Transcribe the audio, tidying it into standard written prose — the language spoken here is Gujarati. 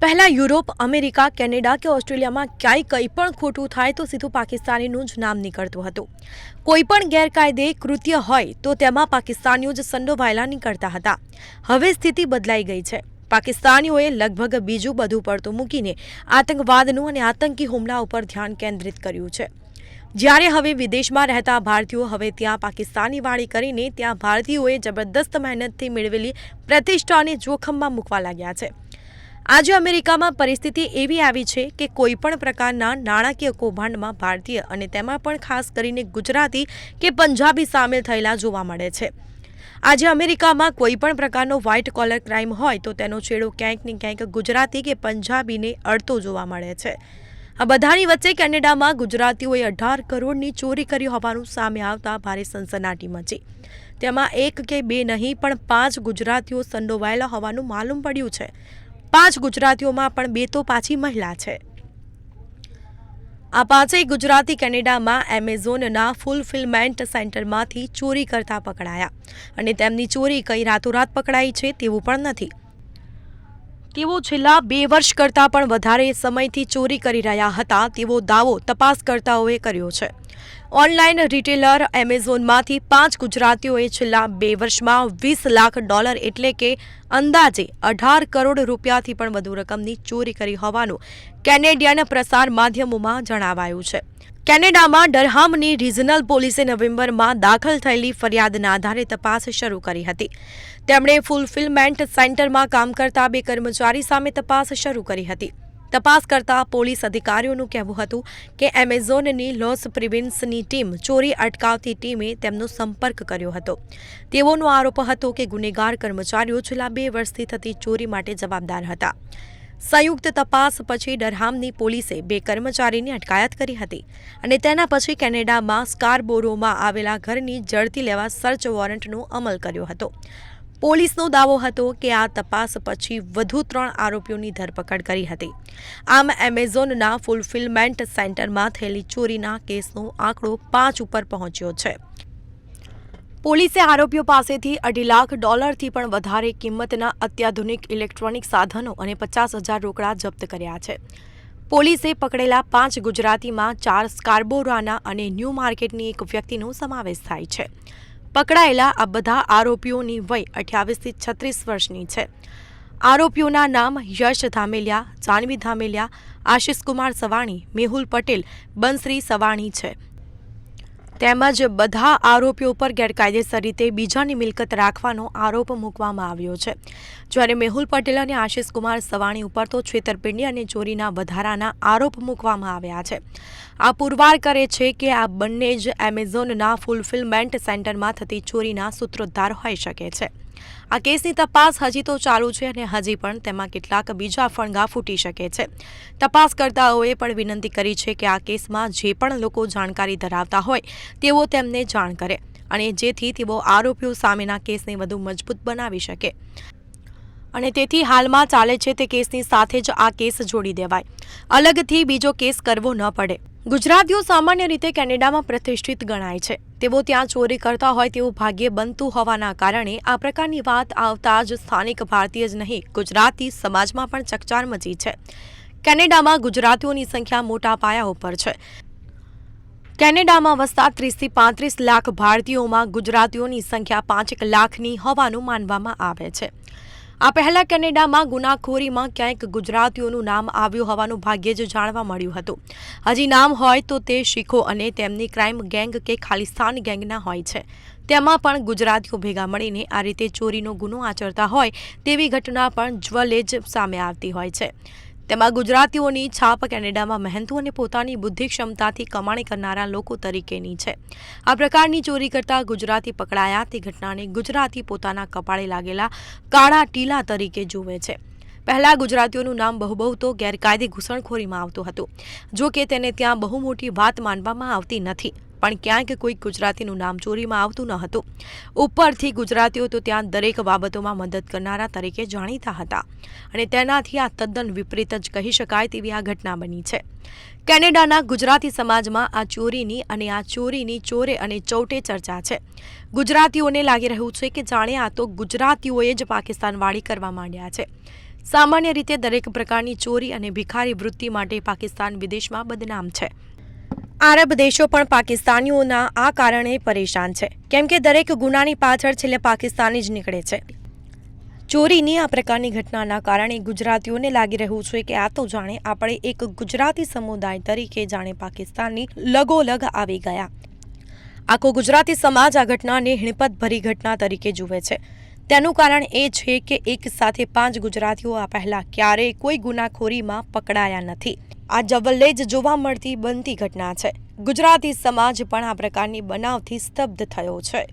પહેલા યુરોપ, અમેરિકા, કેનેડા કે ઓસ્ટ્રેલિયામાં ક્યાંય કંઈ પણ ખોટું થાય તો સીધું પાકિસ્તાનીનું જ નામ નીકળતું હતું. કોઈ પણ ગેરકાયદે કૃત્ય હોય તો તેમાં પાકિસ્તાનીઓ જ સંડોવાયેલા નીકળતા હતા. હવે સ્થિતિ બદલાઈ ગઈ છે. પાકિસ્તાનીઓએ લગભગ બીજું બધું પડતું મૂકીને આતંકવાદનું અને આતંકી હુમલા ઉપર ધ્યાન કેન્દ્રિત કર્યું છે. જ્યારે હવે વિદેશમાં રહેતા ભારતીયો હવે ત્યાં પાકિસ્તાની વાળી કરીને ત્યાં ભારતીયોએ જબરદસ્ત મહેનતથી મેળવેલી પ્રતિષ્ઠાને જોખમમાં મૂકવા લાગ્યા છે. આજે અમેરિકામાં પરિસ્થિતિ એવી આવી છે કે કોઈપણ પ્રકારના નાણાકીય કૌભાંડમાં ભારતીય અને તેમાં પણ ખાસ કરીને ગુજરાતી કે પંજાબી સામેલ થયેલા જોવા મળે છે. આજે અમેરિકામાં કોઈપણ પ્રકારનો વ્હાઇટ કોલર ક્રાઇમ હોય તો તેનો છેડો ક્યાંક ને ક્યાંક ગુજરાતી કે પંજાબીને અડતો જોવા મળે છે. આ બધાની વચ્ચે કેનેડામાં ગુજરાતીઓએ 18 કરોડની ચોરી કરી હોવાનું સામે આવતા ભારે સનસનાટી મચી. તેમાં એક કે બે નહીં પણ 5 ગુજરાતીઓ સંડોવાયેલા હોવાનું માલુમ પડ્યું છે. 5 ગુજરાતીઓમાં પણ 2 તો પાછી મહિલા છે. આ 5 ગુજરાતી કેનેડામાં એમેઝોનના ફૂલફિલમેન્ટ સેન્ટરમાંથી ચોરી કરતા પકડાયા અને તેમની ચોરી કઈ રાતોરાત પકડાઈ છે તેવું પણ નથી. તેઓ છેલ્લા 2 વર્ષ કરતાં પણ વધારે સમયથી ચોરી કરી રહ્યા હતા તેવો દાવો તપાસકર્તાઓએ કર્યો છે. ઓનલાઈન રિટેલર એમેઝોનમાંથી 5 ગુજરાતીઓએ છેલ્લા 2 વર્ષમાં $20 લાખ એટલે કે અંદાજે 18 કરોડ રૂપિયાથી પણ વધુ રકમની ચોરી કરી હોવાનું કેનેડિયન પ્રસાર માધ્યમોમાં જણાવાયું છે. કેનેડામાં ડરહામની રિજનલ પોલીસે નવેમ્બરમાં દાખલ થયેલી ફરિયાદના આધારે તપાસ શરૂ કરી હતી. તેમણે ફૂલફિલમેન્ટ સેન્ટરમાં કામ કરતા 2 કર્મચારી સામે તપાસ શરૂ કરી હતી. તપાસ કરતા પોલીસ અધિકારીઓનું કહેવું હતું કે એમેઝોનની લોસ પ્રિવેન્સની ટીમ ચોરી અટકાવતી ટીમે તેમનો સંપર્ક કર્યો હતો. તેઓનો આરોપ હતો કે ગુનેગાર કર્મચારીઓ છેલ્લા 2 વર્ષથી થતી ચોરી માટે જવાબદાર હતા. સંયુક્ત તપાસ પછી ડરહામની પોલીસે 2 કર્મચારીની અટકાયત કરી હતી અને તેના પછી કેનેડામાં સ્કારબોરોમાં આવેલા ઘરની ઝડપી લેવા સર્ચ વોરંટનો અમલ કર્યો હતો. પોલીસનો દાવો હતો કે આ તપાસ પછી વધુ 3 આરોપીઓની ધરપકડ કરી હતી. આમ એમેઝોનના ફૂલફિલમેન્ટ સેન્ટરમાં થયેલી ચોરીના કેસનો આંકડો 5 ઉપર પહોંચ્યો છે. પોલીસે આરોપીઓ પાસેથી $2 લાખથી પણ વધારે કિંમતના અત્યાધુનિક ઇલેક્ટ્રોનિક સાધનો અને 50,000 રોકડા જપ્ત કર્યા છે. પોલીસે પકડેલા 5 ગુજરાતીમાં 4 સ્કાર્બોરાના અને ન્યૂ માર્કેટની એક વ્યક્તિનો સમાવેશ થાય છે. પકડાયેલા આ બધા આરોપીઓની વય 28 થી 36 વર્ષની છે. આરોપીઓના નામ યશ ધામેલિયા, જાનવી ધામેલિયા, આશિષ કુમાર સવાણી, મેહુલ પટેલ, બંસરી સવાણી છે. તેમજ બધા આરોપીઓ પર ગેરકાયદેસર રીતે બીજાની મિલકત રાખવાનો આરોપ મૂકવામાં આવ્યો છે. જ્યારે મેહુલ પટેલ અને આશિષ કુમાર સવાણી ઉપર તો છેતરપિંડી અને ચોરીના વધારાના આરોપ મૂકવામાં આવ્યા છે. આ પુરવાર કરે છે કે આ બંને જ એમેઝોનના ફૂલફિલમેન્ટ સેન્ટરમાં થતી ચોરીના સૂત્રોધાર હોઈ શકે છે. આ કેસની તપાસ હજી તો ચાલુ છે અને હજી પણ તેમાં કેટલાક બીજા ફણગા ફૂટી શકે છે. તપાસકર્તાઓએ પણ વિનંતી કરી છે કે આ કેસમાં જે પણ લોકો જાણકારી ધરાવતા હોય તેઓ તેમને જાણ કરે અને જેથી તેઓ આરોપીઓ સામેના કેસને વધુ મજબૂત બનાવી શકે. અને તેથી હાલમાં ચાલે છે તે કેસની સાથે જ આ કેસ જોડી દેવાય, અલગથી બીજો કેસ કરવો ન પડે. ગુજરાતીઓ સામાન્ય રીતે કેનેડામાં પ્રતિષ્ઠિત ગણાય છે. તેઓ ત્યાં ચોરી કરતા હોય તેવું ભાગ્ય બનતું હોવાના કારણે આ પ્રકારની વાત આવતા જ સ્થાનિક ભારતીય જ નહીં ગુજરાતી સમાજમાં પણ ચકચાર મચી છે. કેનેડામાં ગુજરાતીઓની સંખ્યા મોટા પાયા ઉપર છે. કેનેડામાં વસતા 30 થી 35 લાખ ભારતીયોમાં ગુજરાતીઓની સંખ્યા 5 લાખની હોવાનું માનવામાં આવે છે. આ પહેલા કેનેડામાં ગુનાખોરીમાં ક્યાંક ગુજરાતીઓનું નામ આવ્યું હોવાનું ભાગ્યે જ જાણવા મળ્યું હતું. હજી નામ હોય તો તે શીખો અને તેમની ક્રાઇમ ગેંગ કે ખાલિસ્તાન ગેંગના હોય છે. તેમાં પણ ગુજરાતીઓ ભેગા મળીને આ રીતે ચોરીનો ગુનો આચરતા હોય તેવી ઘટના પણ જ્વલે જ સામે આવતી હોય છે. તેમાં ગુજરાતીઓની છાપ કેનેડામાં મહેનતુ અને પોતાની બુદ્ધિ ક્ષમતાથી કમાણી કરનારા લોકો તરીકેની છે. આ પ્રકારની ચોરી કરતા ગુજરાતી પકડાયા તે ઘટનાને ગુજરાતી પોતાના કપાળે લાગેલા કાળા ટીલા તરીકે જુએ છે. પહેલા ગુજરાતીઓનું નામ બહુ તો ગેરકાયદે ઘૂસણખોરીમાં આવતું હતું. જો કે તેને ત્યાં બહુ મોટી વાત માનવામાં આવતી નથી, પણ ક્યાંક કોઈ ગુજરાતીનું નામ ચોરીમાં આવતું ન હતું. ઉપરથી ગુજરાતીઓ તો ત્યાં દરેક બાબતોમાં મદદ કરનારા તરીકે જાણીતા હતા અને તેનાથી આ તદ્દન વિપરીત જ કહી શકાય તેવી આ ઘટના બની છે. કેનેડાના ગુજરાતી સમાજમાં આ ચોરીની અને આ ચોરીની ચોરે અને ચૌટે ચર્ચા છે. ગુજરાતીઓને લાગી રહ્યું છે કે જાણે આ તો ગુજરાતીઓએ જ પાકિસ્તાનવાળી કરવા માંડ્યા છે. સામાન્ય રીતે દરેક પ્રકારની ચોરી અને ભિખારી વૃત્તિ માટે પાકિસ્તાન વિદેશમાં બદનામ છે. આરબ દેશો પણ પાકિસ્તાનીઓના આ કારણે પરેશાન છે, કેમ કે દરેક ગુનાની પાછળ છેલ્લે પાકિસ્તાની જ નીકળે છે. ચોરીની આ પ્રકારની ઘટનાના કારણે ગુજરાતીઓને લાગી રહ્યું છે કે આ તો જાણે આપણે એક ગુજરાતી સમુદાય તરીકે જાણે પાકિસ્તાનની લગોલગ આવી ગયા. આખો ગુજરાતી સમાજ આ ઘટનાને હિણપતભરી ઘટના તરીકે જુએ છે. તેનું કારણ એ છે કે એક સાથે 5 ગુજરાતીઓ આ પહેલા ક્યારેય કોઈ ગુનાખોરીમાં પકડાયા નથી. આ જવલ્લે જ જોવા મળતી બનતી ઘટના છે. ગુજરાતી સમાજ પણ આ પ્રકારની બનાવથી સ્તબ્ધ થયો છે.